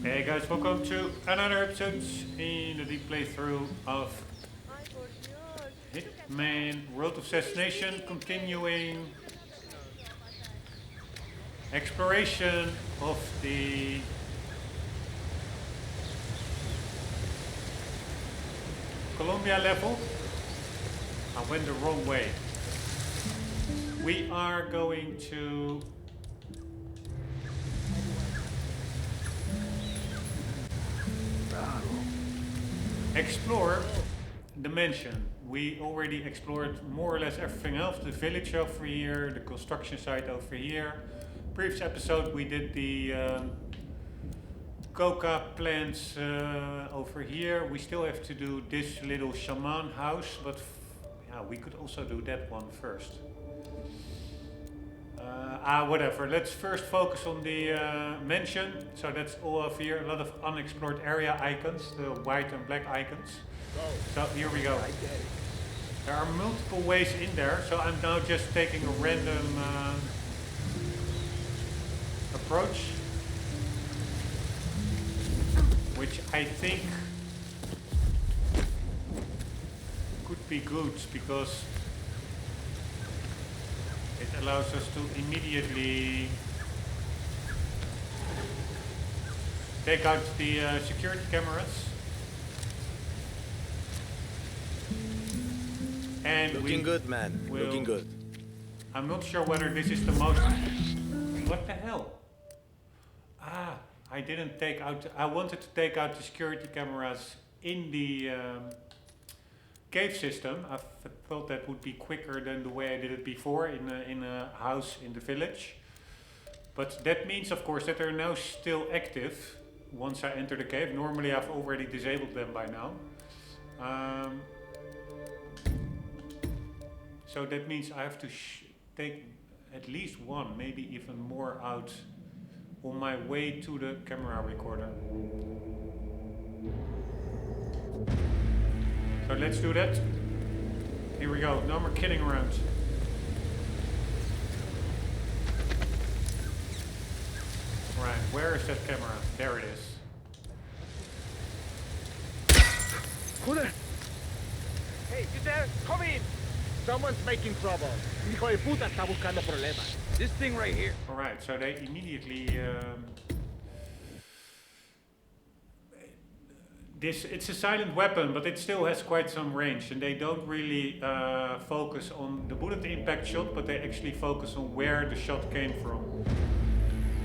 Hey guys, welcome to another episode in the deep playthrough of Hitman World of Assassination, continuing exploration of the Colombia level. I went the wrong way. We are going to explore the mansion. We already explored more or less everything else. The village over here, the construction site over here. Previous episode we did the coca plants over here. We still have to do this little shaman house, but yeah, we could also do that one first. Whatever. Let's first focus on the mansion. So that's all over here. A lot of unexplored area icons, the white and black icons. So here we go. There are multiple ways in there. So I'm now just taking a random approach, which I think could be good because it allows us to immediately take out the security cameras. And looking good, man. Looking good. I'm not sure whether this is the most... What the hell? I didn't take out... I wanted to take out the security cameras in the cave system. I thought that would be quicker than the way I did it before in a house in the village. But that means, of course, that they're now still active once I enter the cave. Normally I've already disabled them by now. So that means I have to take at least one, maybe even more out on my way to the camera recorder. So let's do that. Here we go, no more kidding around. Right, where is that camera? There it is. Who there? Hey, you there? Come in! Someone's making trouble. Hijo de puta está buscando problemas. This thing right here. Alright, so they immediately... it's a silent weapon, but it still has quite some range, and they don't really focus on the bullet impact shot, but they actually focus on where the shot came from.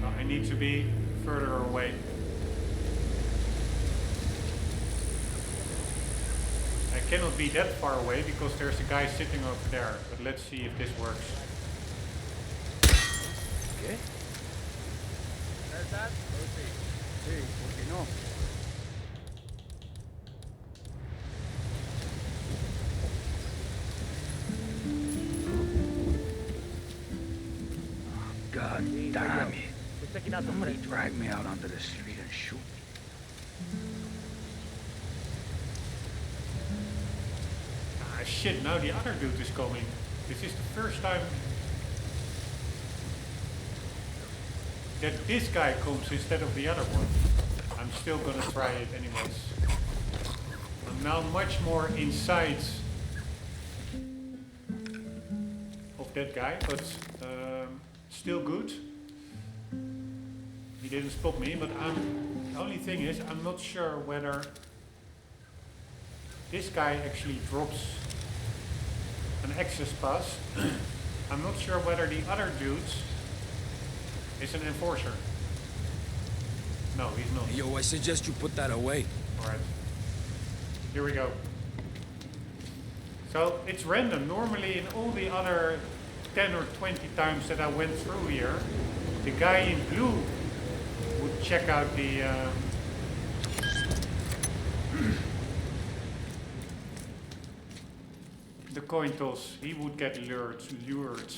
So I need to be further away. I cannot be that far away because there's a guy sitting over there, but let's see if this works. Okay. ¿There's that? Sí, ¿por qué no? God damn it. Somebody drag me out onto the street and shoot me. Shit, now the other dude is coming. This is the first time that this guy comes instead of the other one. I'm still gonna try it anyways. I'm now much more inside of that guy, but still good. He didn't spot me, but the only thing is I'm not sure whether this guy actually drops an access pass. I'm not sure whether the other dude is an enforcer. No, he's not. Yo, I suggest you put that away. Alright. Here we go. So it's random. Normally in all the other 10 or 20 times that I went through here, the guy in blue would check out the the coin toss. He would get lured.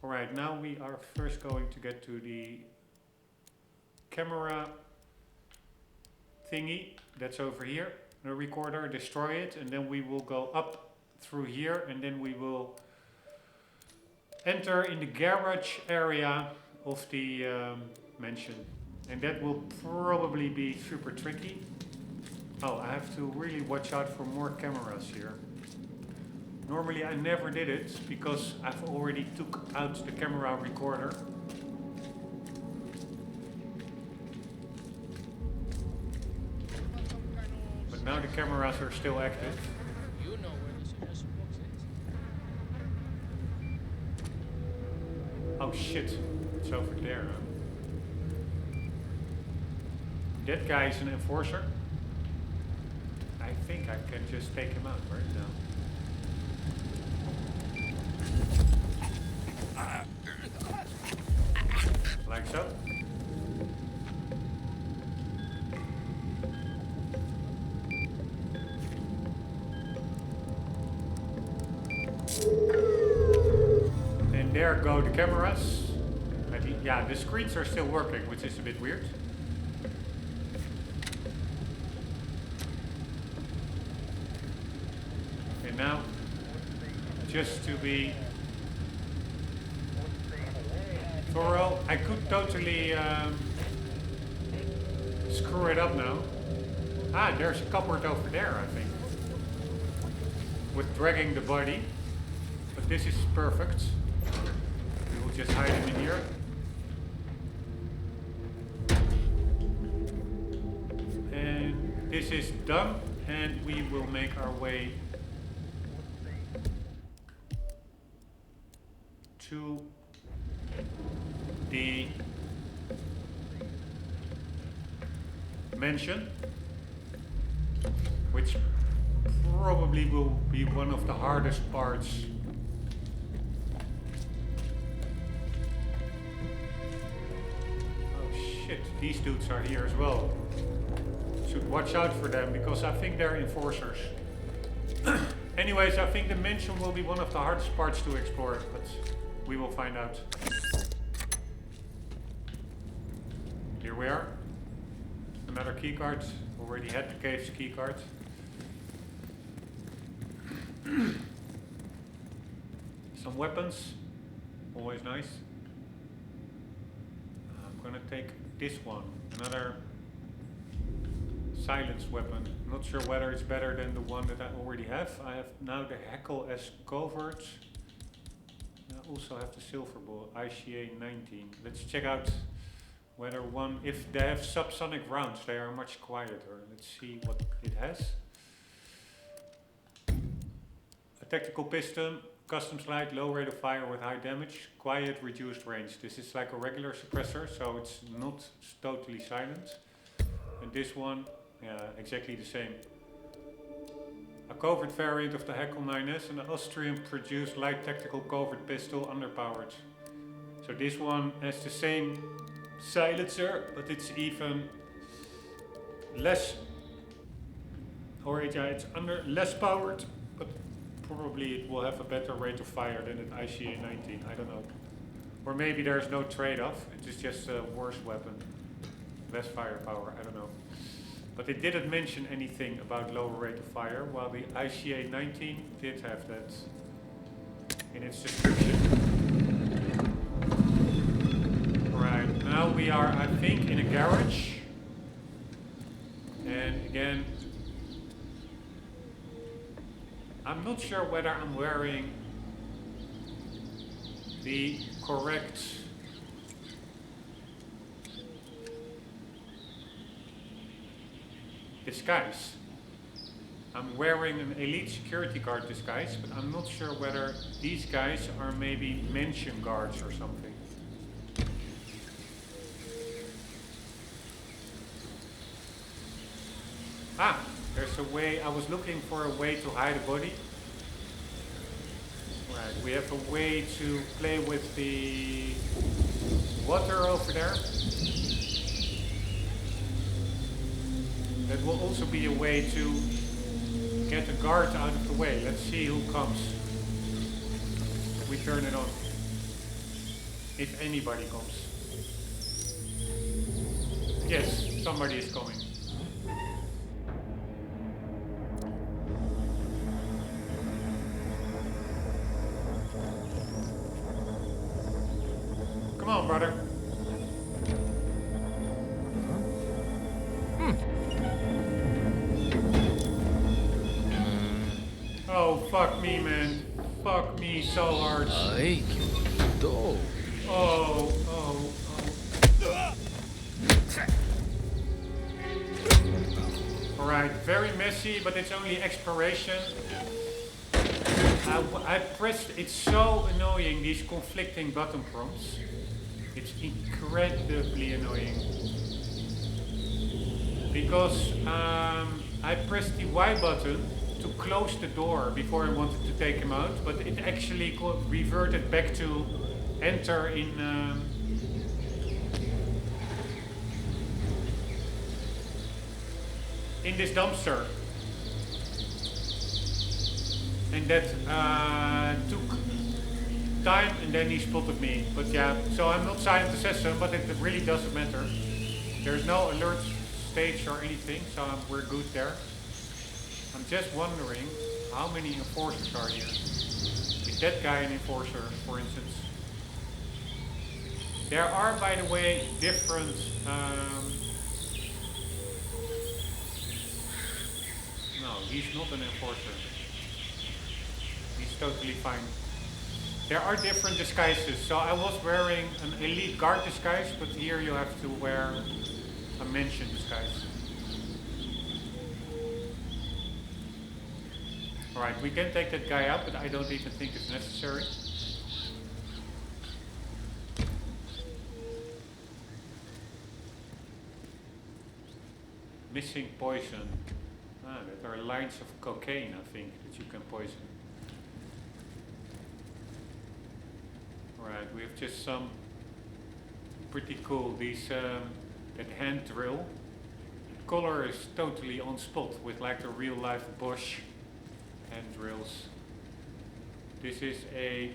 Alright, now we are first going to get to the camera thingy that's over here, the recorder, destroy it, and then we will go up through here, and then we will enter in the garage area of the mansion. And that will probably be super tricky. Oh, I have to really watch out for more cameras here. Normally I never did it because I've already took out the camera recorder. But now the cameras are still active. You know where the suggestion box is. Oh shit, it's over there. That guy is an enforcer. I think I can just take him out right now. Like so. And there go the cameras. Yeah, the screens are still working, which is a bit weird. And now, just to be thorough, I could totally screw it up now. Ah, there's a cupboard over there, I think. With dragging the body. But this is perfect. We will just hide him in here. And this is done. And we will make our way to the mansion, which probably will be one of the hardest parts. Oh shit, these dudes are here as well. Should watch out for them because I think they're enforcers. Anyways, I think the mansion will be one of the hardest parts to explore, but we will find out. Here we are. Another keycard. Already had the cave's keycard. Some weapons. Always nice. I'm gonna take this one. Another silence weapon. Not sure whether it's better than the one that I already have. I have now the Hackle as covert. I also have the silver ball, ICA 19. Let's check out whether one, if they have subsonic rounds, they are much quieter. Let's see what it has. A tactical piston, custom slide, low rate of fire with high damage, quiet, reduced range. This is like a regular suppressor, so it's not totally silent. And this one, yeah, exactly the same. A covert variant of the Hackle 9S, an Austrian produced light tactical covert pistol, underpowered. So this one has the same silencer, but it's even less, or yeah, it's less powered, but probably it will have a better rate of fire than an ICA 19, I don't know. Or maybe there's no trade-off, it is just a worse weapon. Less firepower, I don't know. But it didn't mention anything about lower rate of fire, while the ICA 19 did have that in its description. Right, now we are, I think, in a garage. And again, I'm not sure whether I'm wearing the correct disguise. I'm wearing an elite security guard disguise, but I'm not sure whether these guys are maybe mansion guards or something. Ah, there's a way. I was looking for a way to hide a body. Right, we have a way to play with the water over there. That will also be a way to get a guard out of the way. Let's see who comes. We turn it on. If anybody comes. Yes, somebody is coming. Come on, brother. Oh, fuck me, man. Fuck me so hard. Ay, qué bonito. Oh. Alright, very messy, but it's only exploration. I pressed, it's so annoying, these conflicting button prompts. It's incredibly annoying. Because I pressed the Y button to close the door before I wanted to take him out, but it actually reverted back to enter in this dumpster. And that took time, and then he spotted me. But yeah, so I'm not silent assassin, but it really doesn't matter. There's no alert stage or anything, so we're good there. I'm just wondering how many enforcers are here. Is that guy an enforcer, for instance? There are, by the way, different no, he's not an enforcer. He's totally fine. There are different disguises. So I was wearing an elite guard disguise, but here you have to wear a mention disguise. Alright, we can take that guy up, but I don't even think it's necessary. Missing poison. Ah, there are lines of cocaine, I think, that you can poison. Alright, we have just some pretty cool, these, that hand drill. The color is totally on spot with like the real life Bosch hand drills. This is a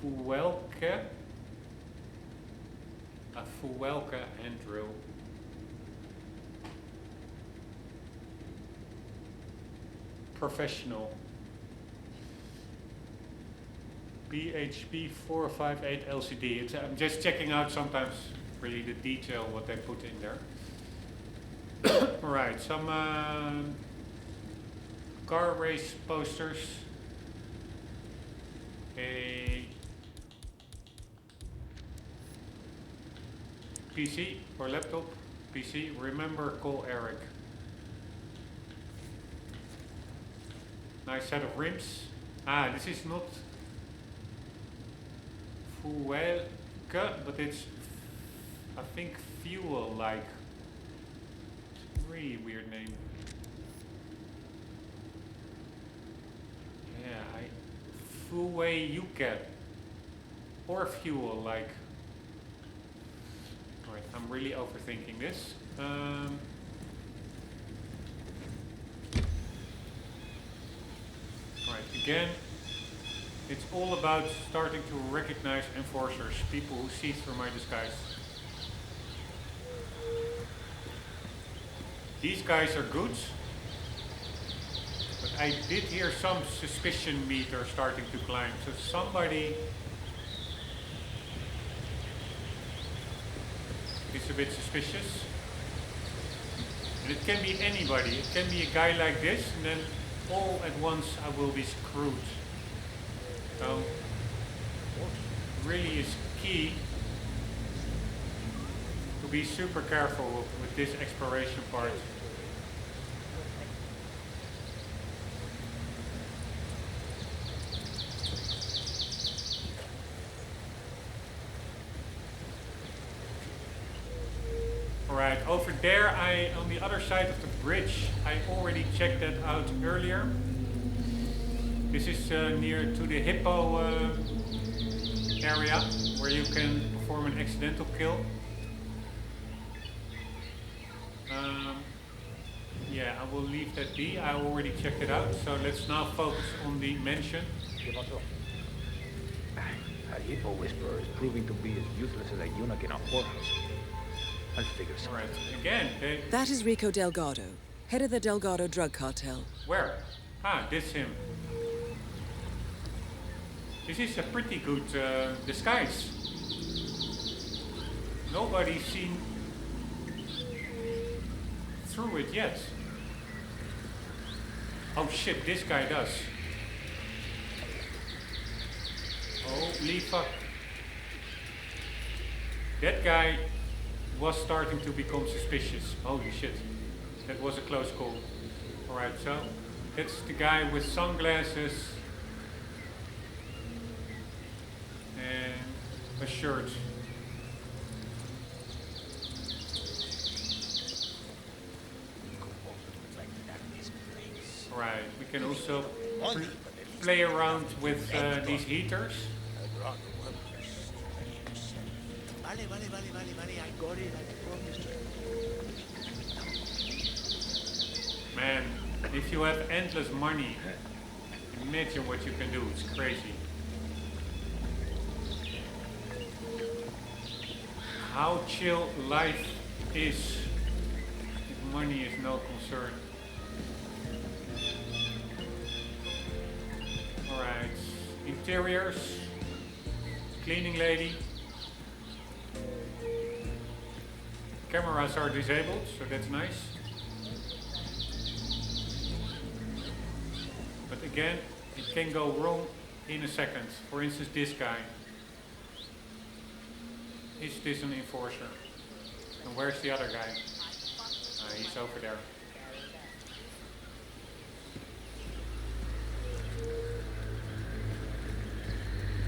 Fuelke hand drill. Professional. BHP 458 LCD. I'm just checking out sometimes really the detail what they put in there. Alright, some car race posters. A PC or laptop. PC. Remember, call Eric. Nice set of rims. Ah, this is not Fuelke, but it's, I think, fuel-like. It's a really weird name. Yeah, Fuelke. Or fuel-like. Alright, I'm really overthinking this. Alright, again, it's all about starting to recognize enforcers, people who see through my disguise. These guys are good, but I did hear some suspicion meter starting to climb, so somebody is a bit suspicious. And it can be anybody, it can be a guy like this, and then all at once I will be screwed. So, really is key to be super careful with this exploration part. Alright, over there, on the other side of the bridge, I already checked that out earlier. This is near to the hippo area, where you can perform an accidental kill. Yeah, I will leave that be. I already checked it out, so let's now focus on the mansion. That hippo whisperer is proving to be as useless as a eunuch in a whorehouse. I'll figure something. Alright, again, That is Rico Delgado, head of the Delgado drug cartel. where? Ah, this him. This is a pretty good disguise. Nobody's seen through it yet. Oh shit, this guy does. Holy fuck. That guy was starting to become suspicious. Holy shit. That was a close call. Alright, so that's the guy with sunglasses and a shirt. Right, we can also play around with these heaters. Vale, I got it, I promise you. Man, if you have endless money, imagine what you can do, it's crazy. How chill life is if money is no concern. Alright, interiors, cleaning lady. Cameras are disabled, so that's nice. But again, it can go wrong in a second. For instance, this guy. Is this an enforcer? And where's the other guy? He's over there.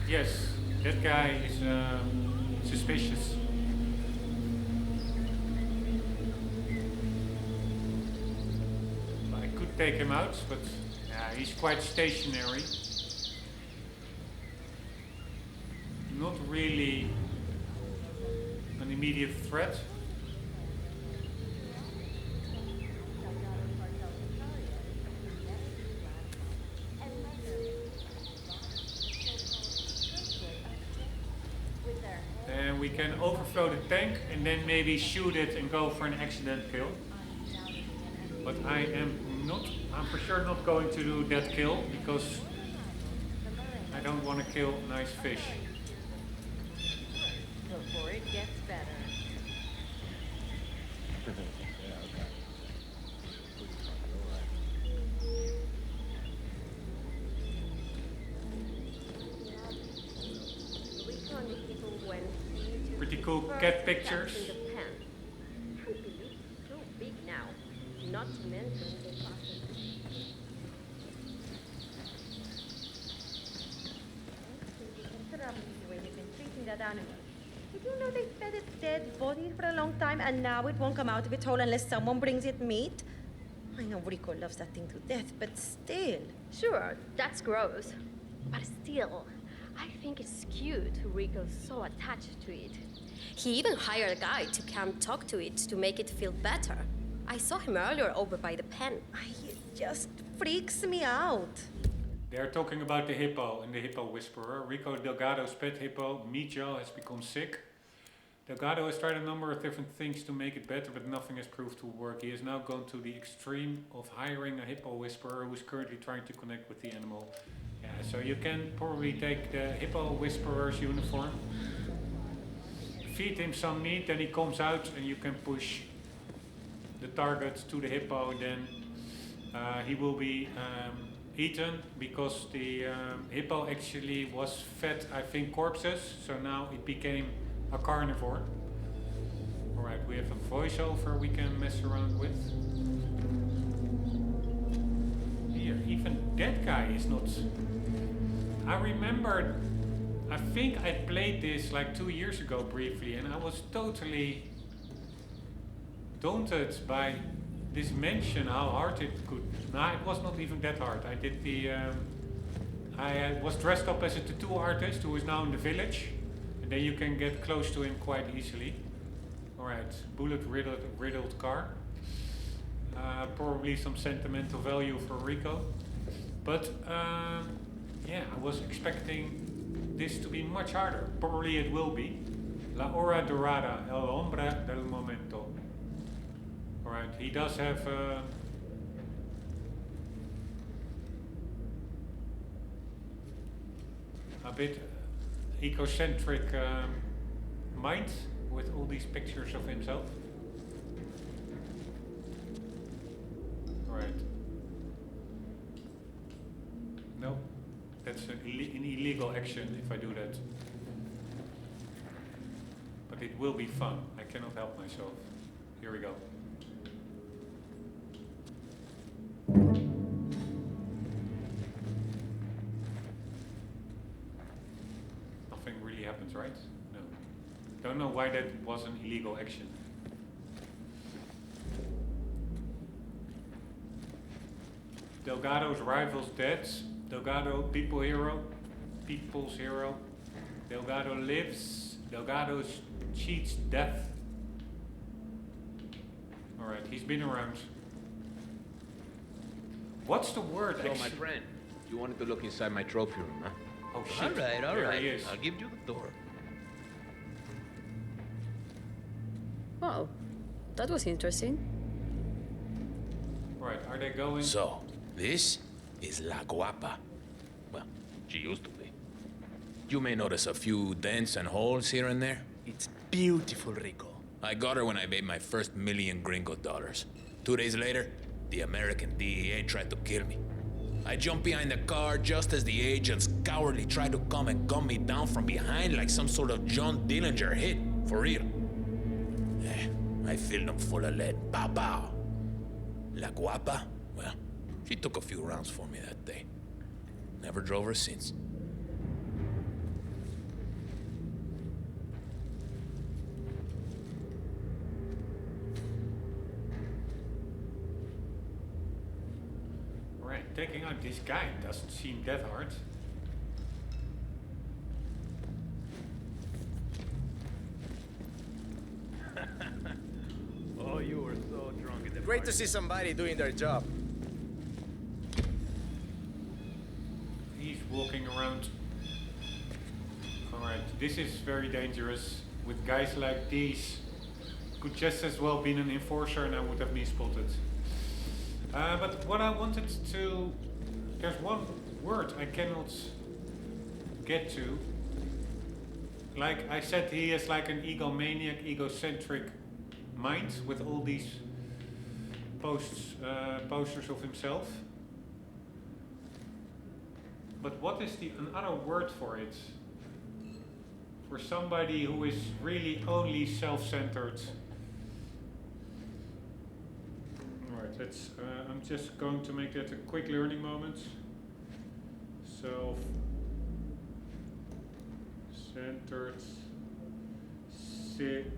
Yes, that guy is suspicious. I could take him out, but he's quite stationary. Not really an immediate threat. And we can overflow the tank and then maybe shoot it and go for an accident kill. But I'm for sure not going to do that kill because I don't want to kill nice fish. Before it gets better. Pretty cool cat pictures. So big now. Not to mention the we've been treating that animal. Did you know they fed its dead body for a long time and now it won't come out of its hole unless someone brings it meat? I know Rico loves that thing to death, but still. Sure, that's gross. But still, I think it's cute Rico's so attached to it. He even hired a guy to come talk to it to make it feel better. I saw him earlier over by the pen. It just freaks me out. They're talking about the hippo and the hippo whisperer. Rico Delgado's pet hippo, Micho, has become sick. Delgado has tried a number of different things to make it better, but nothing has proved to work. He has now gone to the extreme of hiring a hippo whisperer who's currently trying to connect with the animal. Yeah, so you can probably take the hippo whisperer's uniform, feed him some meat, then he comes out and you can push the target to the hippo, then he will be eaten because the hippo actually was fed, I think, corpses, so now it became a carnivore. Alright, we have a voiceover we can mess around with. Here, even that guy is not... I remember, I think I played this like 2 years ago briefly and I was totally daunted by this mention how hard it could... No, it was not even that hard. I did the... I was dressed up as a tattoo artist who is now in the village. And then you can get close to him quite easily. Alright, bullet riddled car. Probably some sentimental value for Rico. But yeah, I was expecting this to be much harder. Probably it will be. La hora dorada, el hombre del momento. Alright, he does have a bit ecocentric mind with all these pictures of himself. Alright. that's an illegal action if I do that. But it will be fun. I cannot help myself. Here we go. Nothing really happens, right? No. Don't know why that was an illegal action. Delgado's rival's dead. Delgado, people's hero. Delgado lives. Delgado cheats death. Alright, he's been around. What's the word? So, my friend, you wanted to look inside my trophy room, huh? Oh shit. All There right. he is. I'll give you the door. Wow, that was interesting. Right, are they going? So, this is La Guapa. Well, she used to be. You may notice a few dents and holes here and there. It's beautiful, Rico. I got her when I made my first $1 million gringo dollars. 2 days later, the American DEA tried to kill me. I jumped behind the car just as the agents cowardly tried to come and gun me down from behind like some sort of John Dillinger hit. For real. I filled them full of lead. Pow pow. La Guapa? Well, she took a few rounds for me that day. Never drove her since. Right, taking out this guy doesn't seem that hard. Oh, you were so drunk at the Great to see somebody doing their job. He's walking around. Alright, this is very dangerous. With guys like these, could just as well been an enforcer and I would have been spotted. But what I wanted to... There's one word I cannot get to. Like I said, he is like an egomaniac, egocentric mind with all these posters of himself. But what is the another word for it? For somebody who is really only self-centered. Alright, let's, I'm just going to make that a quick learning moment. Self-centered synonym.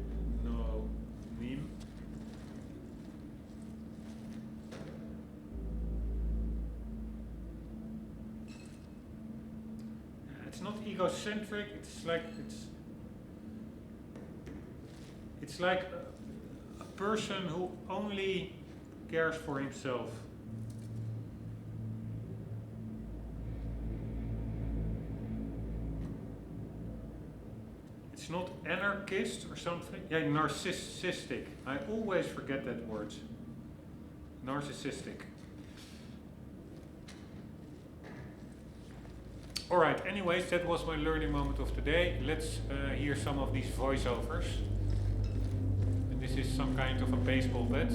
It's not egocentric, it's like a person who only cares for himself. It's not anarchist or something. Yeah, narcissistic. I always forget that word. Narcissistic. Alright, anyways, that was my learning moment of today. Let's hear some of these voiceovers. And this is some kind of a baseball bat.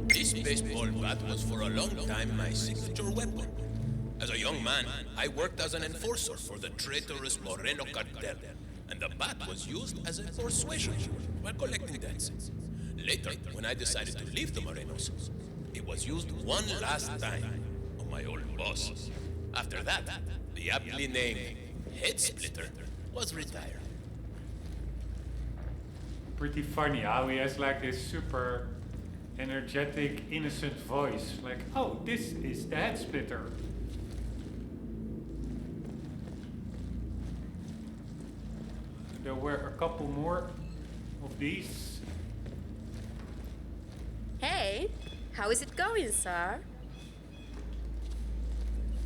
This baseball bat was for a long time my signature weapon. As a young man, I worked as an enforcer for the traitorous Moreno cartel, and the bat was used as a persuasion tool while collecting debts. Later, when I decided to leave the Morenos, it was used one last time on my old boss. After that, the aptly named Head Splitter was retired. Pretty funny how he has like this super energetic, innocent voice. Like, oh, this is the Head Splitter. There were a couple more of these. Hey, how is it going, sir?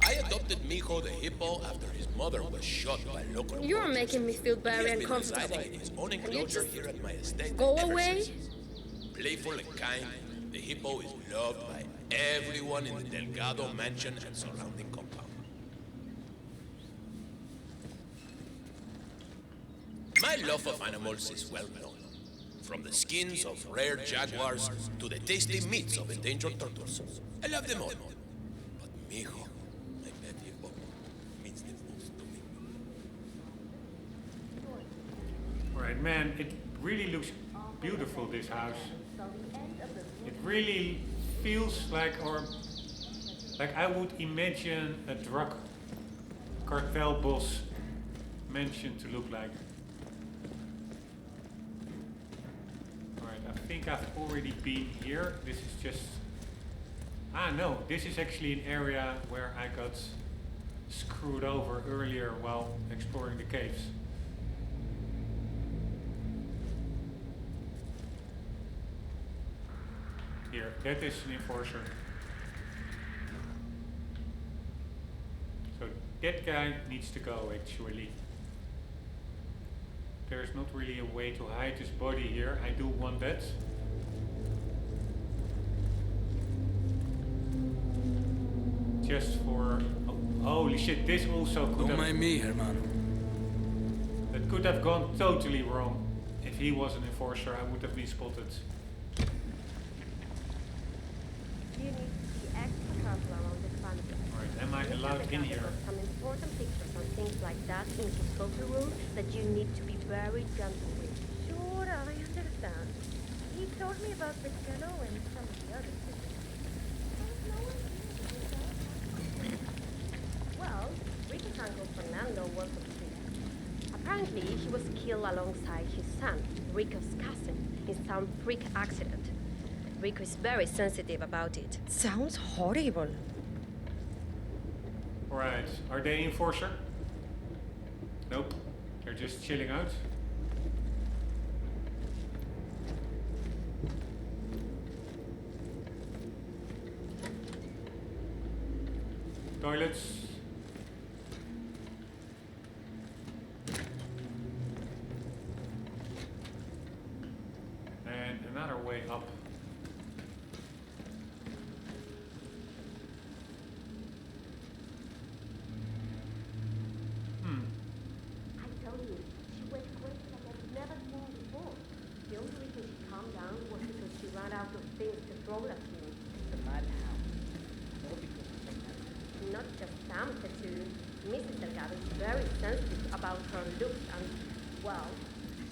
I adopted Mijo the hippo after his mother was shot by local You're soldiers. making me feel He very has been uncomfortable. residing in his own Can you enclosure just here at my estate go ever away? since. Playful and kind, the hippo is loved by everyone in the Delgado mansion and surrounding compound. My love of animals is well known. From the skins of rare jaguars to the tasty meats of endangered turtles. I love them all. But mijo. I bet you means the most to me. Alright, man, it really looks beautiful, this house. It really feels like, or like I would imagine a drug cartel boss mansion to look like. Alright, I think I've already been here. This is just... Ah no, this is actually an area where I got screwed over earlier while exploring the caves. Here, that is an enforcer. So that guy needs to go actually. There's not really a way to hide his body here. I do want that. Just for... Oh, holy shit, this also could Don't have... mind me, hermano. That could have gone totally wrong. If he was an enforcer, I would have been spotted. You need to be extra careful around the front. Alright, am I allowed in here? Some important pictures and things like that in his photo room that you need to be very gentle with. Sure, I understand. He told me about the fellow and some of the other things. Well, Rico's uncle Fernando was a priest. Apparently, he was killed alongside his son, Rico's cousin, in some freak accident. Rico is very sensitive about it. Sounds horrible. Alright, are they enforcer? Nope, they're just chilling out. Toilets. And another way up. I tell you, she went crazy like I've never seen before. The only reason she calmed down was because she ran out of things to throw at me. The madhouse. All because of Satan. Not just Sam tattoo. Mrs. Delgado is very sensitive about her looks and, well,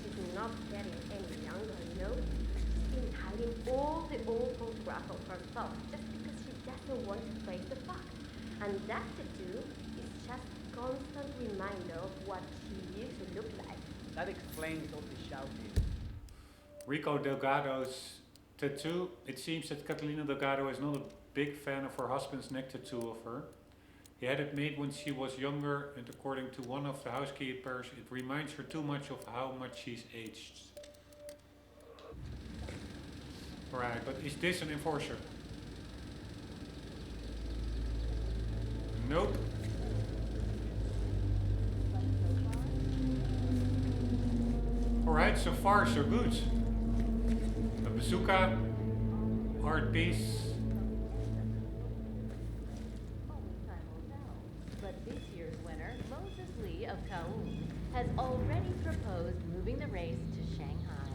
she's not getting any younger, you know? She's been hiding all the old photographs of herself just because she doesn't want to face the fact. And that tattoo is just a constant reminder of what she used to look like. That explains all the shouting. Rico Delgado's tattoo. It seems that Catalina Delgado is not a big fan of her husband's neck tattoo of her. He had it made when she was younger, and according to one of the housekeepers, it reminds her too much of how much she's aged. Alright, but is this an enforcer? Nope. Alright, so far so good. A bazooka, art piece. But this year's winner, Moses Lee of Kowloon, has already proposed moving the race to Shanghai.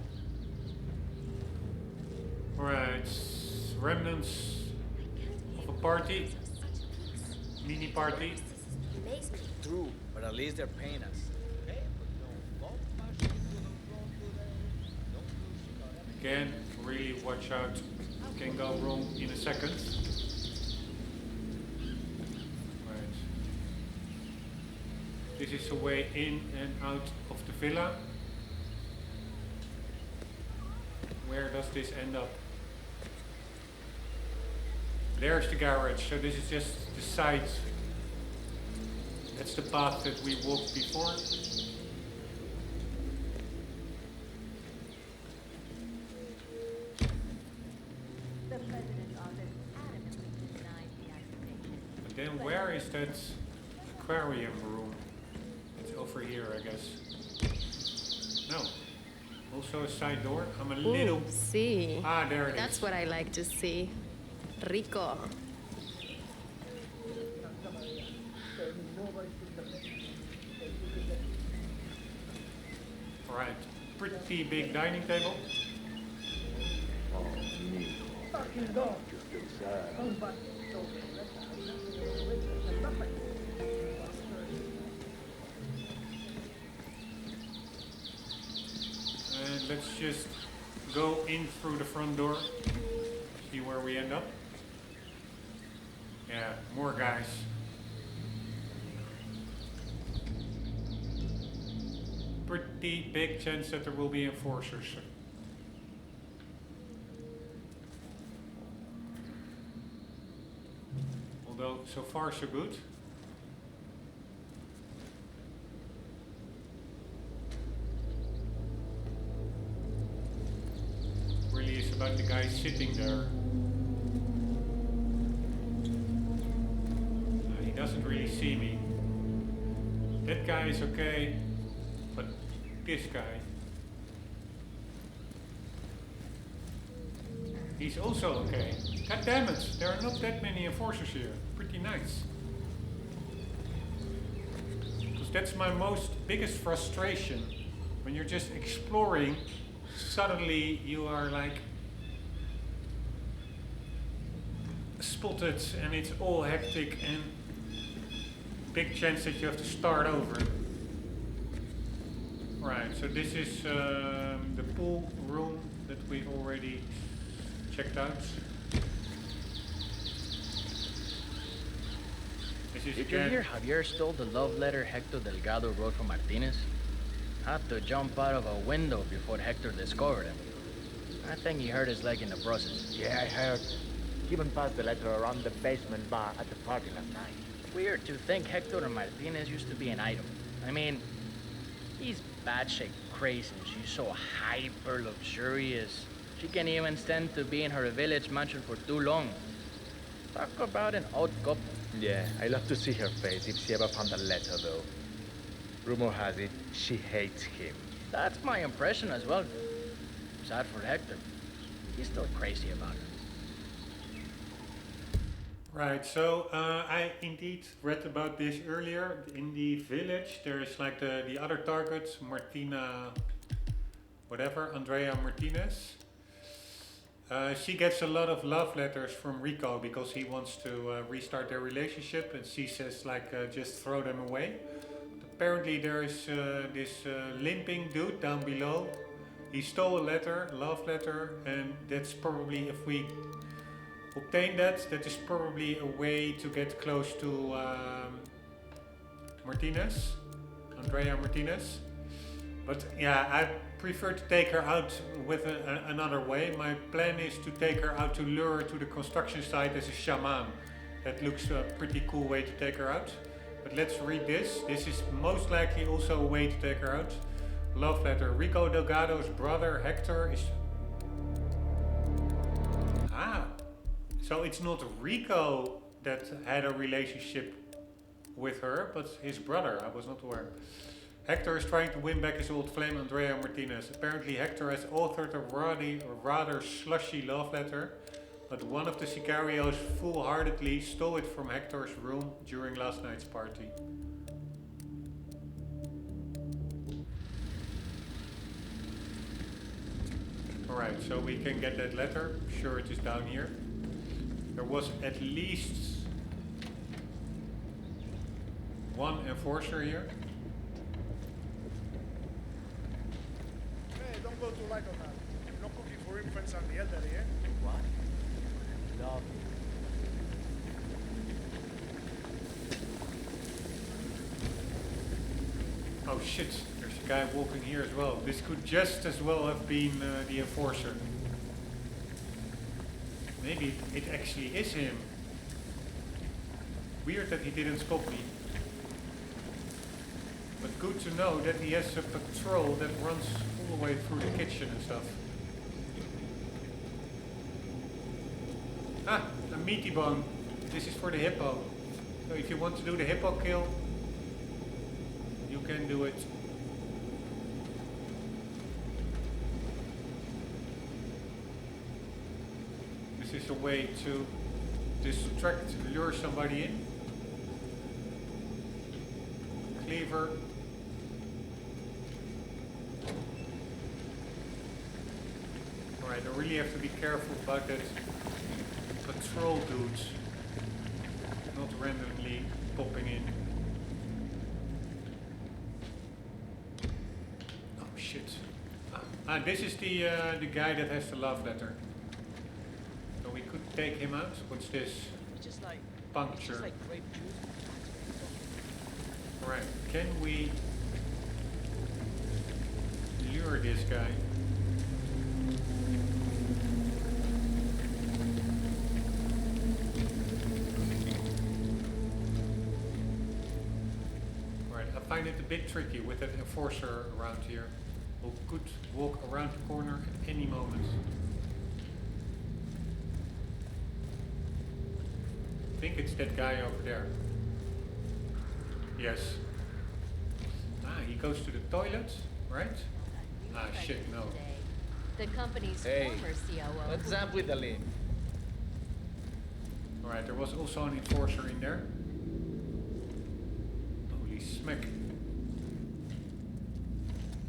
Alright, remnants of a party, mini party. True, but at least they're paying us. Again, really watch out, can go wrong in a second. Right. This is the way in and out of the villa. Where does this end up? There's the garage, so this is just the side. That's the path that we walked before. The president's office adamantly denies the accusation. And then where is that aquarium room? It's over here, I guess. No. Also a side door. I'm a little... See. Ah, there it is. That's what I like to see. Rico. Alright. Pretty big dining table. And let's just go in through the front door. See where we end up. Yeah, more guys. Pretty big chance that there will be enforcers. Although, so far so good. Really is about the guy sitting there. He doesn't really see me. That guy is okay, but this guy, he's also okay. God damn it, there are not that many enforcers here. Pretty nice. Because that's my biggest frustration. When you're just exploring, suddenly you are like spotted and it's all hectic and big chance that you have to start over. Right, so this is the pool room that we've already checked out. Did you hear Javier stole the love letter Hector Delgado wrote for Martinez? Had to jump out of a window before Hector discovered him. I think he hurt his leg in the process. Yeah, I heard. He even passed the letter around the basement bar at the party last night. Weird to think Hector and Martinez used to be an item. I mean, he's batshit crazy and she's so hyper luxurious. She can't even stand to be in her village mansion for too long. Talk about an odd couple. Yeah, I love to see her face if she ever found the letter, though. Rumor has it, she hates him. That's my impression as well. Sad for Hector. He's still crazy about her. Right, so I indeed read about this earlier. In the village, there is like the other target, Martina, whatever, Andrea Martinez. She gets a lot of love letters from Rico because he wants to restart their relationship, and she says like just throw them away. But apparently there is this limping dude down below. He stole a letter, love letter, and that's probably, if we obtain that is probably a way to get close to Martinez, Andrea Martinez. But yeah, I prefer to take her out with another way. My plan is to take her out to lure her to the construction site as a shaman. That looks a pretty cool way to take her out. But let's read this. This is most likely also a way to take her out. Love letter. Rico Delgado's brother Hector is... So it's not Rico that had a relationship with her, but his brother. I was not aware. Hector is trying to win back his old flame, Andrea Martinez. Apparently Hector has authored a rather slushy love letter, but one of the sicarios foolhardily stole it from Hector's room during last night's party. Alright, so we can get that letter. I'm sure it is down here. There was at least one enforcer here. Hey, don't go too light on that. No cooking for infants and the elderly, eh? What? Love. Oh shit, there's a guy walking here as well. This could just as well have been the enforcer. Maybe it actually is him. Weird that he didn't spot me. But good to know that he has a patrol that runs all the way through the kitchen and stuff. Ah, a meaty bone. This is for the hippo. So if you want to do the hippo kill, you can do it. This is a way to lure somebody in. Cleaver. Alright, I really have to be careful about that troll dudes, not randomly popping in. Oh shit. This is the guy that has the love letter. So we could take him out. What's this? It's just like Puncture. grape juice. Alright, can we lure this guy? Alright, I find it a bit tricky with that enforcer around here, who could walk around the corner at any moment. I think it's that guy over there. Yes. He goes to the toilet, right? Shit, no. The company's Hey, former COO. what's up with the limb? Alright, there was also an enforcer in there. Holy smack.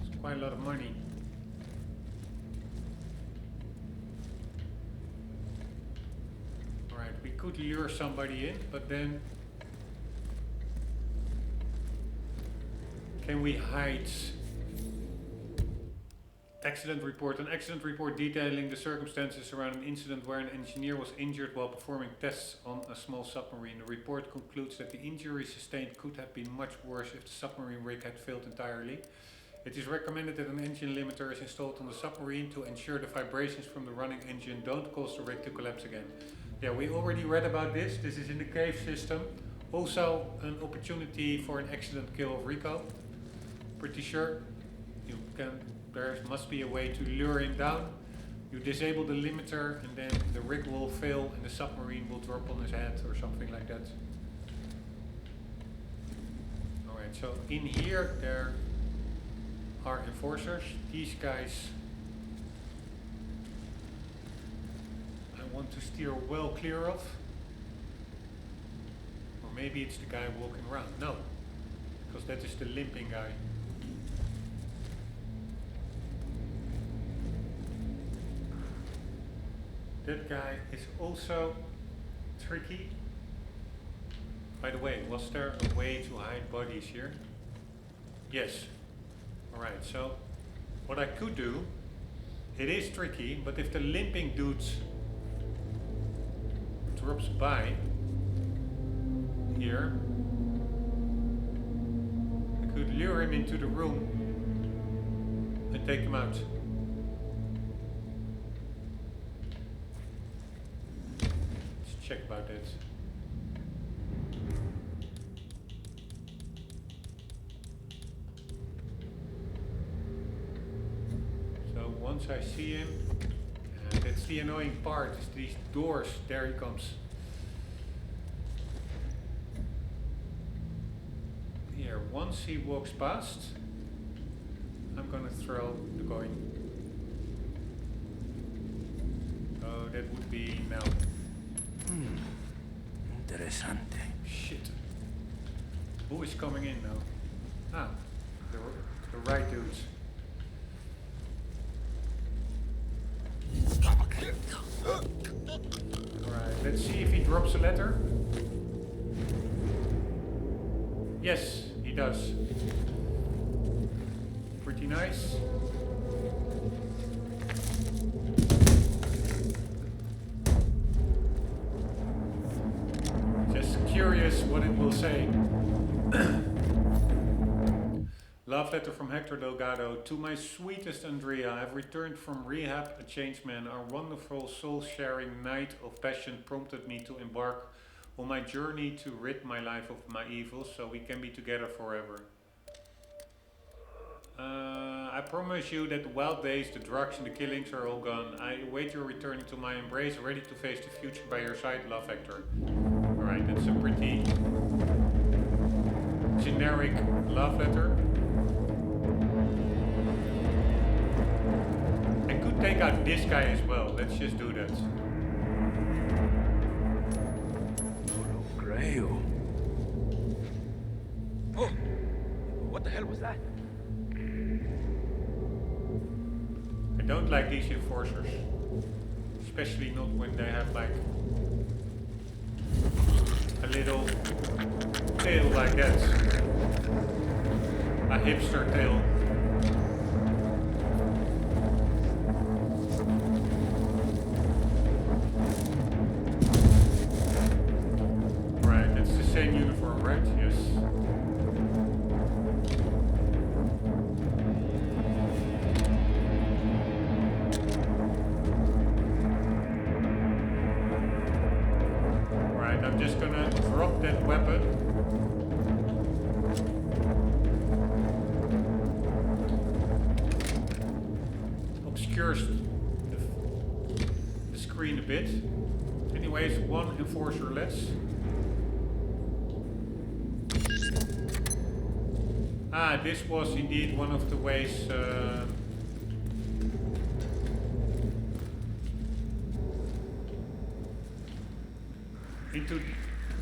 It's quite a lot of money. Alright, we could lure somebody in, but then can we hide? Accident report. An accident report detailing the circumstances around an incident where an engineer was injured while performing tests on a small submarine. The report concludes that the injury sustained could have been much worse if the submarine rig had failed entirely. It is recommended that an engine limiter is installed on the submarine to ensure the vibrations from the running engine don't cause the rig to collapse again. Yeah, we already read about this. This is in the cave system. Also an opportunity for an accident kill of Rico. Pretty sure you can. There must be a way to lure him down. You disable the limiter and then the rig will fail and the submarine will drop on his head or something like that. Alright, so in here there are enforcers. These guys I want to steer well clear of. Or maybe it's the guy walking around. No, because that is the limping guy. That guy is also tricky. By the way, was there a way to hide bodies here? Yes. Alright, so what I could do, it is tricky, but if the limping dude drops by here, I could lure him into the room and take him out. Check about that. So once I see him, that's the annoying part, is these doors. There he comes. Here, once he walks past, I'm gonna throw the coin. Oh, that would be now. Interessante. Shit. Who is coming in now? Ah, the right dudes. Alright, let's see if he drops a letter. Yes, he does. Pretty nice. Curious what it will say. Love letter from Hector Delgado. To my sweetest Andrea, I've returned from rehab, a changed man. Our wonderful soul-sharing night of passion prompted me to embark on my journey to rid my life of my evils so we can be together forever. I promise you that the wild days, the drugs and the killings are all gone. I await your return to my embrace, ready to face the future by your side, love Hector. Alright, that's a pretty generic love letter. I could take out this guy as well. Let's just do that. Creo. Oh, what the hell was that? I don't like these enforcers. Especially not when they have like a little tail like that. A hipster tail. Right, that's the same uniform, right? Yes. Right, I'm just gonna drop that weapon. Obscures the screen a bit. Anyways, one enforcer less. Ah, this was indeed one of the ways into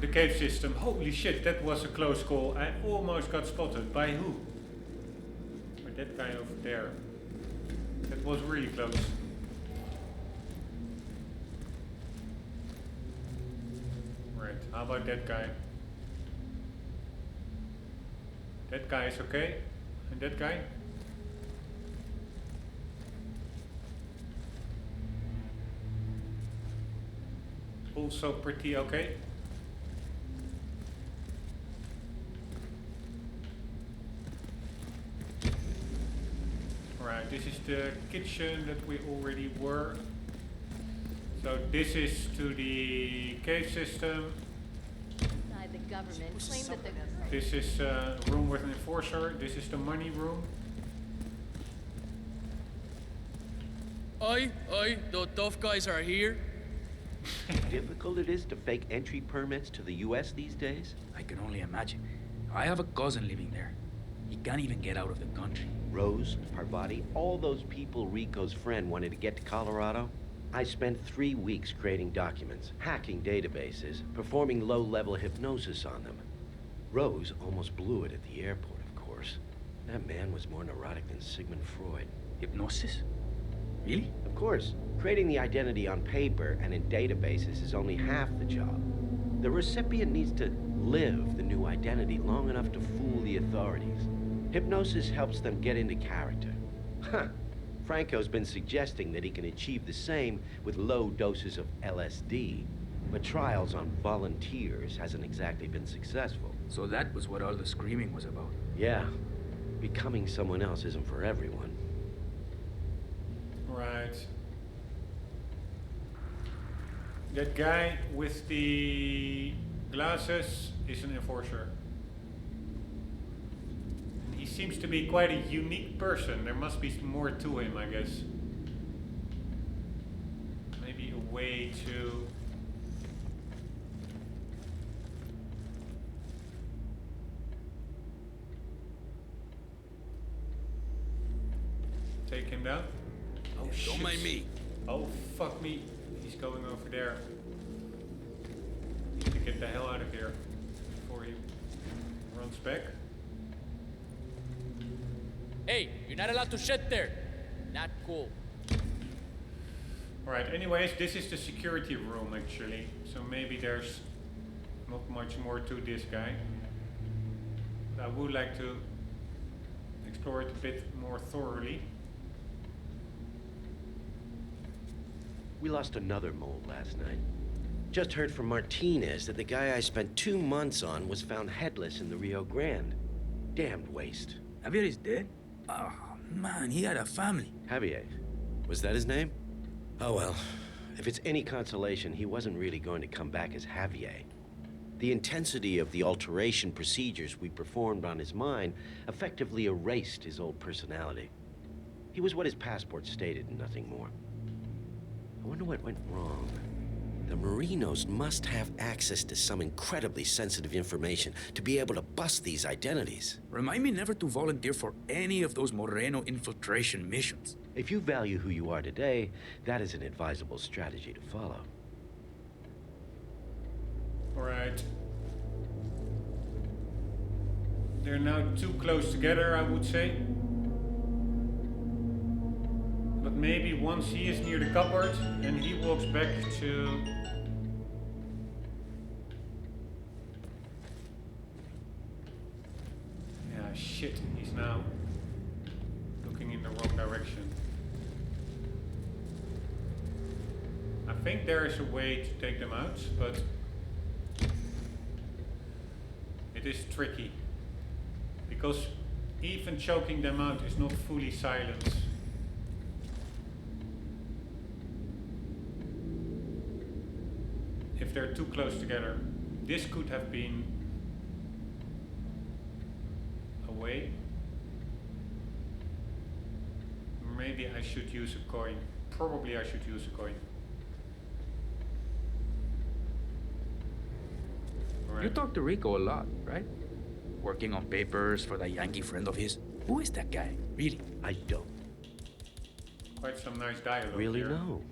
the cave system. Holy shit, that was a close call. I almost got spotted. By who? By that guy over there. That was really close. Right, how about that guy? That guy is okay. And that guy? Also pretty okay. Right, this is the kitchen that we already were. So this is to the cave system. Inside the government claimed that the This is a room with an enforcer. This is the money room. Oi, the tough guys are here. Difficult it is to fake entry permits to the US these days? I can only imagine. I have a cousin living there. He can't even get out of the country. Rose, Parvati, all those people Rico's friend wanted to get to Colorado. I spent 3 weeks creating documents, hacking databases, performing low-level hypnosis on them. Rose almost blew it at the airport, of course. That man was more neurotic than Sigmund Freud. Hypnosis? Really? Of course. Creating the identity on paper and in databases is only half the job. The recipient needs to live the new identity long enough to fool the authorities. Hypnosis helps them get into character. Huh. Franco's been suggesting that he can achieve the same with low doses of LSD, but trials on volunteers hasn't exactly been successful. So that was what all the screaming was about. Yeah. Becoming someone else isn't for everyone. Right. That guy with the glasses is an enforcer. He seems to be quite a unique person. There must be more to him, I guess. Maybe a way to... take him down. Oh shit. Don't mind me. Oh fuck me. He's going over there. Need to get the hell out of here before he runs back. Hey, you're not allowed to shit there. Not cool. Alright, anyways, this is the security room actually. So maybe there's not much more to this guy. But I would like to explore it a bit more thoroughly. We lost another mole last night. Just heard from Martinez that the guy I spent 2 months on was found headless in the Rio Grande. Damned waste. Javier is dead? Oh, man, he had a family. Javier. Was that his name? Oh well. If it's any consolation, he wasn't really going to come back as Javier. The intensity of the alteration procedures we performed on his mind effectively erased his old personality. He was what his passport stated and nothing more. I wonder what went wrong. The Merinos must have access to some incredibly sensitive information to be able to bust these identities. Remind me never to volunteer for any of those Moreno infiltration missions. If you value who you are today, that is an advisable strategy to follow. Alright. They're now too close together, I would say. But maybe once he is near the cupboard and he walks back to think there is a way to take them out, but it is tricky. Because even choking them out is not fully silent. If they're too close together. This could have been a way. Maybe I should use a coin. Probably I should use a coin. You talk to Rico a lot, right? Working on papers for that Yankee friend of his. Who is that guy, really? I don't. Quite some nice dialogue Really here. know.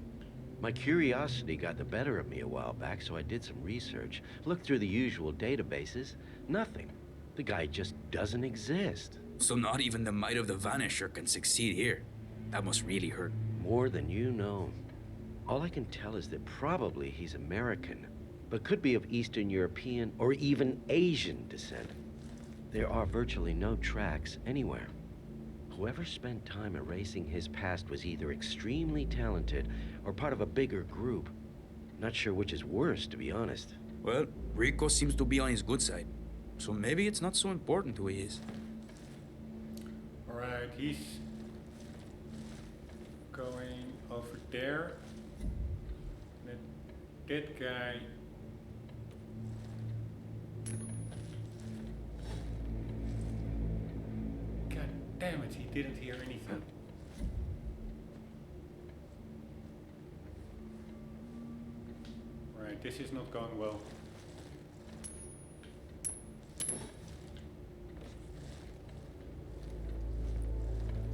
My curiosity got the better of me a while back, so I did some research. Looked through the usual databases. Nothing. The guy just doesn't exist. So not even the might of the Vanisher can succeed here. That must really hurt. More than you know. All I can tell is that probably he's American, but could be of Eastern European or even Asian descent. There are virtually no tracks anywhere. Whoever spent time erasing his past was either extremely talented or part of a bigger group. Not sure which is worse, to be honest. Well, Rico seems to be on his good side. So maybe it's not so important who he is. Alright, he's going over there. That guy. God damn it, he didn't hear anything. Right, this is not going well.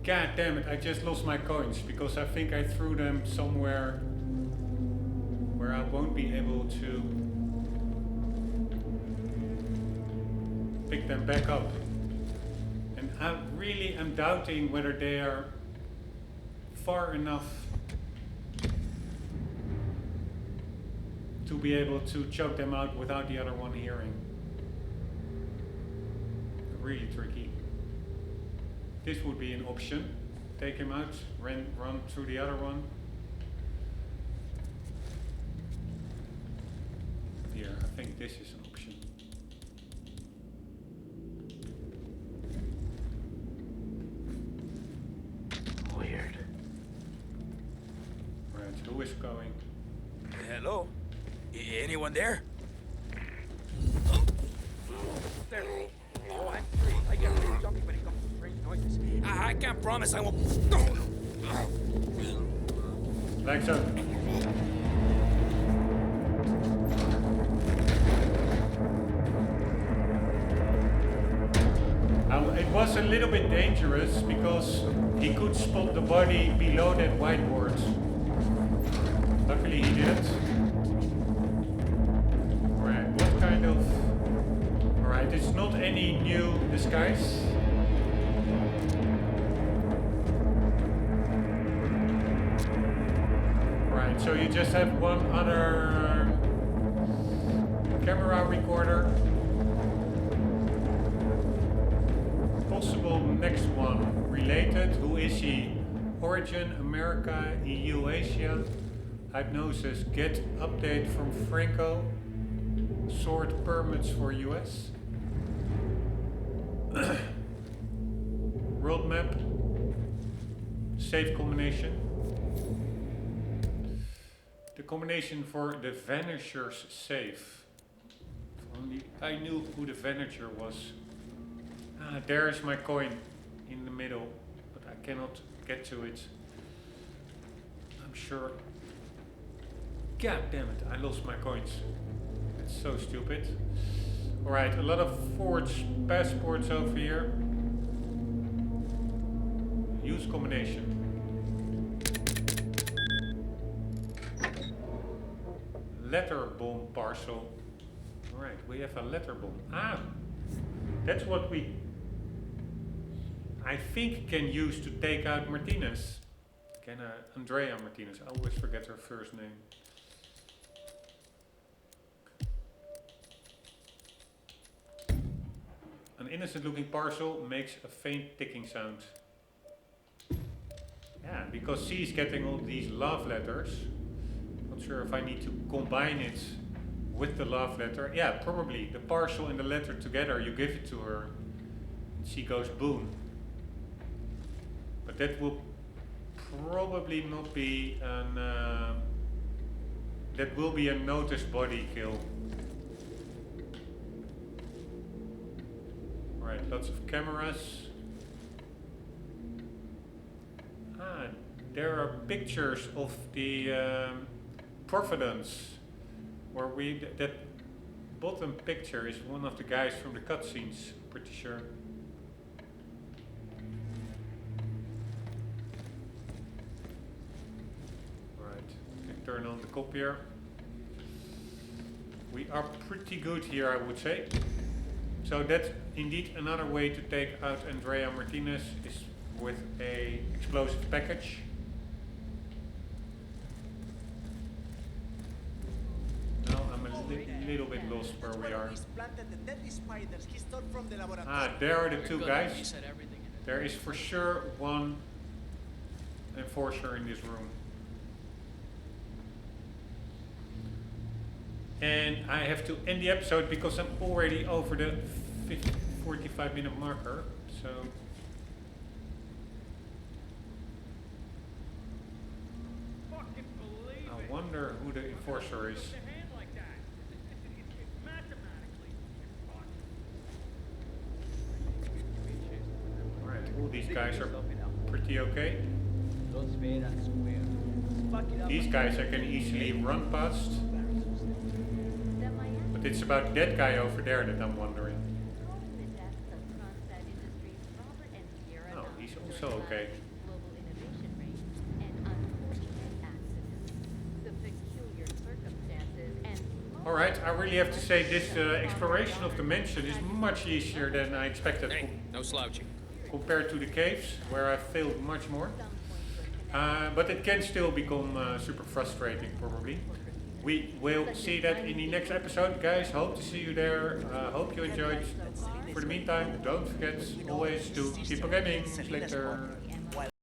God damn it, I just lost my coins because I think I threw them somewhere where I won't be able to pick them back up. And I really am doubting whether they are far enough to be able to choke them out without the other one hearing. Really tricky. This would be an option. Take him out, run through the other one. Here, I think this is an option. Weird. Right, who is going? Hello? Anyone there? There. Oh, I'm free. I get really jumpy when it comes to strange noises. I can't promise I won't. Like so. It was a little bit dangerous because he could spot the body below that whiteboard. Luckily he didn't. Right, what kind of... Alright, it's not any new disguise. Right, so you just have one other camera recorder. Possible next one. Related. Who is he? Origin, America, EU, Asia. Hypnosis. Get update from Franco. Sort permits for US. World map. Safe combination. The combination for the Vanisher's safe. If only I knew who the Vanisher was. Ah, there's my coin in the middle, but I cannot get to it. I'm sure. God damn it, I lost my coins. That's so stupid. Alright, a lot of forged passports over here. Use combination. Letter bomb parcel. Alright, we have a letter bomb. Ah! That's what we, I think, can use to take out Martinez. Andrea Martinez. I always forget her first name. An innocent looking parcel makes a faint ticking sound. Yeah, because she's getting all these love letters. Not sure if I need to combine it with the love letter. Yeah, probably. The parcel and the letter together, you give it to her. She goes boom. But that will probably not be an... that will be a notice body kill. Right, lots of cameras. Ah, there are pictures of the Providence, where that bottom picture is one of the guys from the cutscenes, pretty sure. Turn on the copier. We are pretty good here, I would say. So that's indeed another way to take out Andrea Martinez is with a explosive package. Now I'm a little bit lost where we are. Ah, there are the two guys. There is for sure one enforcer in this room. And I have to end the episode because I'm already over the 45-minute marker. So I wonder who the enforcer is. Alright, all these guys are pretty okay. These guys I can easily run past. But it's about that guy over there that I'm wondering. Oh, he's also okay. Alright, I really have to say this exploration of the mansion is much easier than I expected. Hey, no slouching. Compared to the caves, where I failed much more. But it can still become super frustrating, probably. We will see that in the next episode, guys. Hope to see you there. Hope you enjoyed. For the meantime, don't forget always to keep on gaming. Later.